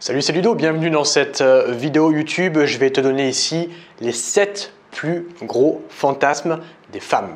Salut, c'est Ludo, bienvenue dans cette vidéo YouTube. Je vais te donner ici les 7 plus gros fantasmes des femmes.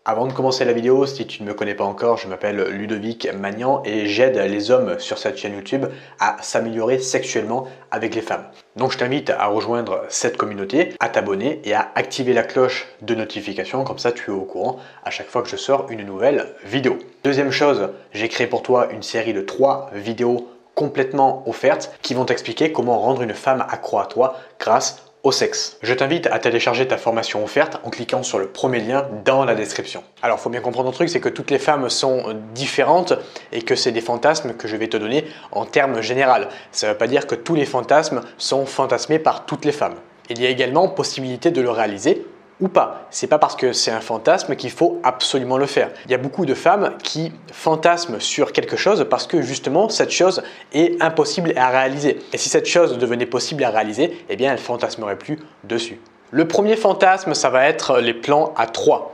Avant de commencer la vidéo, si tu ne me connais pas encore, je m'appelle Ludovic Magnan et j'aide les hommes sur cette chaîne YouTube à s'améliorer sexuellement avec les femmes. Donc je t'invite à rejoindre cette communauté, à t'abonner et à activer la cloche de notification, comme ça tu es au courant à chaque fois que je sors une nouvelle vidéo. Deuxième chose, j'ai créé pour toi une série de 3 vidéos complètement offertes qui vont t'expliquer comment rendre une femme accro à toi grâce au sexe. Je t'invite à télécharger ta formation offerte en cliquant sur le premier lien dans la description. Alors, il faut bien comprendre un truc, c'est que toutes les femmes sont différentes et que c'est des fantasmes que je vais te donner en termes généraux. Ça ne veut pas dire que tous les fantasmes sont fantasmés par toutes les femmes. Il y a également possibilité de le réaliser ou pas. C'est pas parce que c'est un fantasme qu'il faut absolument le faire. Il y a beaucoup de femmes qui fantasment sur quelque chose parce que justement cette chose est impossible à réaliser. Et si cette chose devenait possible à réaliser, eh bien elles fantasmeraient plus dessus. Le premier fantasme, ça va être les plans à 3.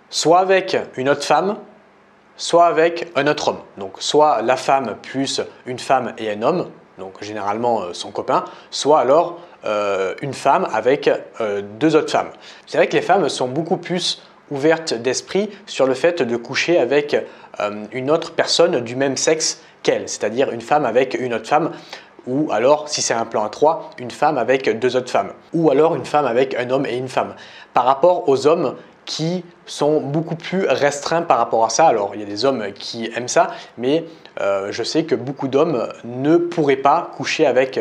Soit avec une autre femme, soit avec un autre homme. Donc soit la femme plus une femme et un homme, donc généralement son copain, soit alors une femme avec 2 autres femmes. C'est vrai que les femmes sont beaucoup plus ouvertes d'esprit sur le fait de coucher avec une autre personne du même sexe qu'elle, c'est-à-dire une femme avec une autre femme, ou alors, si c'est un plan à 3, une femme avec 2 autres femmes, ou alors une femme avec un homme et une femme. Par rapport aux hommes qui sont beaucoup plus restreints par rapport à ça. Alors, il y a des hommes qui aiment ça, mais je sais que beaucoup d'hommes ne pourraient pas coucher avec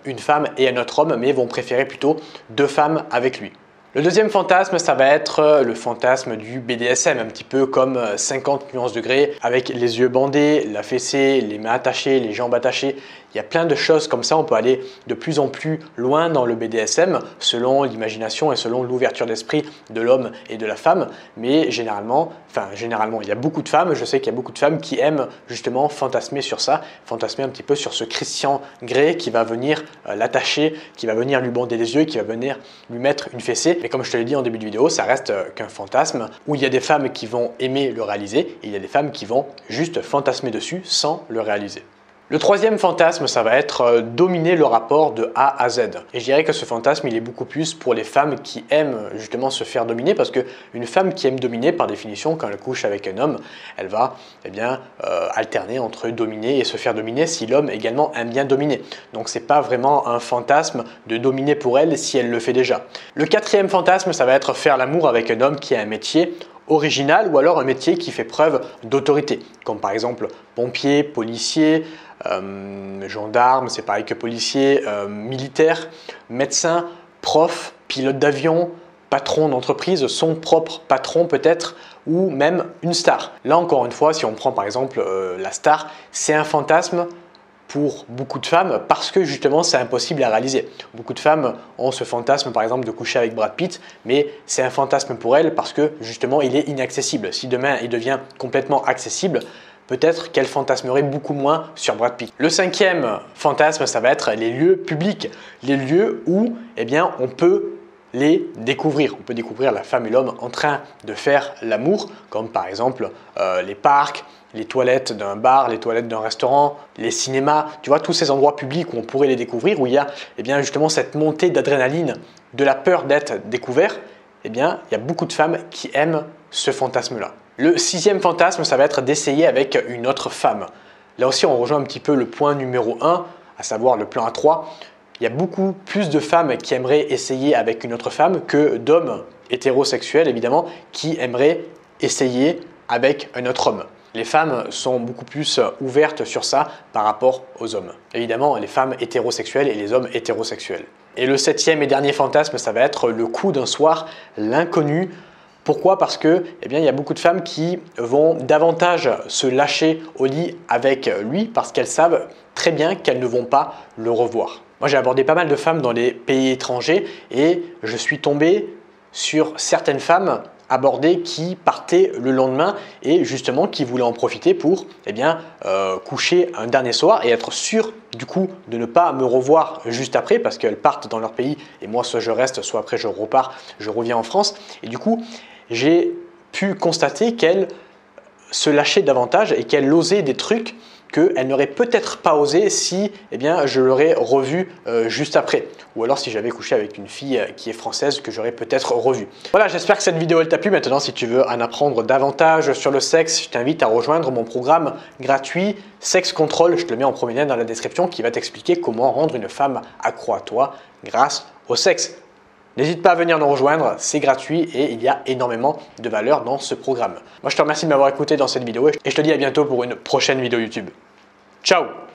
une femme et un autre homme, mais vont préférer plutôt 2 femmes avec lui. Le deuxième fantasme, ça va être le fantasme du BDSM, un petit peu comme 50 nuances degrés, avec les yeux bandés, la fessée, les mains attachées, les jambes attachées. Il y a plein de choses comme ça, on peut aller de plus en plus loin dans le BDSM selon l'imagination et selon l'ouverture d'esprit de l'homme et de la femme. Mais généralement, il y a beaucoup de femmes, je sais qu'il y a beaucoup de femmes qui aiment justement fantasmer sur ça, fantasmer un petit peu sur ce Christian Grey qui va venir l'attacher, qui va venir lui bander les yeux, qui va venir lui mettre une fessée. Mais comme je te l'ai dit en début de vidéo, ça reste qu'un fantasme où il y a des femmes qui vont aimer le réaliser et il y a des femmes qui vont juste fantasmer dessus sans le réaliser. Le troisième fantasme, ça va être dominer le rapport de A à Z. Et je dirais que ce fantasme, il est beaucoup plus pour les femmes qui aiment justement se faire dominer parce qu'une femme qui aime dominer, par définition, quand elle couche avec un homme, elle va alterner entre dominer et se faire dominer si l'homme également aime bien dominer. Donc c'est pas vraiment un fantasme de dominer pour elle si elle le fait déjà. Le quatrième fantasme, ça va être faire l'amour avec un homme qui a un métier original ou alors un métier qui fait preuve d'autorité, comme par exemple pompier, policier, gendarme, c'est pareil que policier, militaire, médecin, prof, pilote d'avion, patron d'entreprise, son propre patron peut-être, ou même une star. Là encore une fois, si on prend par exemple la star, c'est un fantasme pour beaucoup de femmes parce que justement c'est impossible à réaliser. Beaucoup de femmes ont ce fantasme par exemple de coucher avec Brad Pitt, mais c'est un fantasme pour elles parce que justement il est inaccessible. Si demain il devient complètement accessible, peut-être qu'elle fantasmerait beaucoup moins sur Brad Pitt. Le cinquième fantasme, ça va être les lieux publics, les lieux où on peut les découvrir. On peut découvrir la femme et l'homme en train de faire l'amour, comme par exemple les parcs, les toilettes d'un bar, les toilettes d'un restaurant, les cinémas, tu vois, tous ces endroits publics où on pourrait les découvrir, où il y a justement cette montée d'adrénaline, de la peur d'être découvert, il y a beaucoup de femmes qui aiment ce fantasme-là. Le sixième fantasme, ça va être d'essayer avec une autre femme. Là aussi, on rejoint un petit peu le point numéro 1, à savoir le plan à 3. Il y a beaucoup plus de femmes qui aimeraient essayer avec une autre femme que d'hommes hétérosexuels, évidemment, qui aimeraient essayer avec un autre homme. Les femmes sont beaucoup plus ouvertes sur ça par rapport aux hommes. Évidemment, les femmes hétérosexuelles et les hommes hétérosexuels. Et le septième et dernier fantasme, ça va être le coup d'un soir, l'inconnu. Pourquoi? Parce que il y a beaucoup de femmes qui vont davantage se lâcher au lit avec lui parce qu'elles savent très bien qu'elles ne vont pas le revoir. Moi, j'ai abordé pas mal de femmes dans les pays étrangers et je suis tombé sur certaines femmes abordées qui partaient le lendemain et justement qui voulaient en profiter pour coucher un dernier soir et être sûr du coup de ne pas me revoir juste après parce qu'elles partent dans leur pays et moi soit je reste, soit après je repars, je reviens en France et du coup j'ai pu constater qu'elles se lâchaient davantage et qu'elles osaient des trucs qu'elle n'aurait peut-être pas osé si je l'aurais revue juste après. Ou alors si j'avais couché avec une fille qui est française que j'aurais peut-être revue. Voilà, j'espère que cette vidéo elle t'a plu. Maintenant, si tu veux en apprendre davantage sur le sexe, je t'invite à rejoindre mon programme gratuit Sex Control. Je te le mets en premier lien dans la description qui va t'expliquer comment rendre une femme accro à toi grâce au sexe. N'hésite pas à venir nous rejoindre, c'est gratuit et il y a énormément de valeur dans ce programme. Moi, je te remercie de m'avoir écouté dans cette vidéo et je te dis à bientôt pour une prochaine vidéo YouTube. Ciao!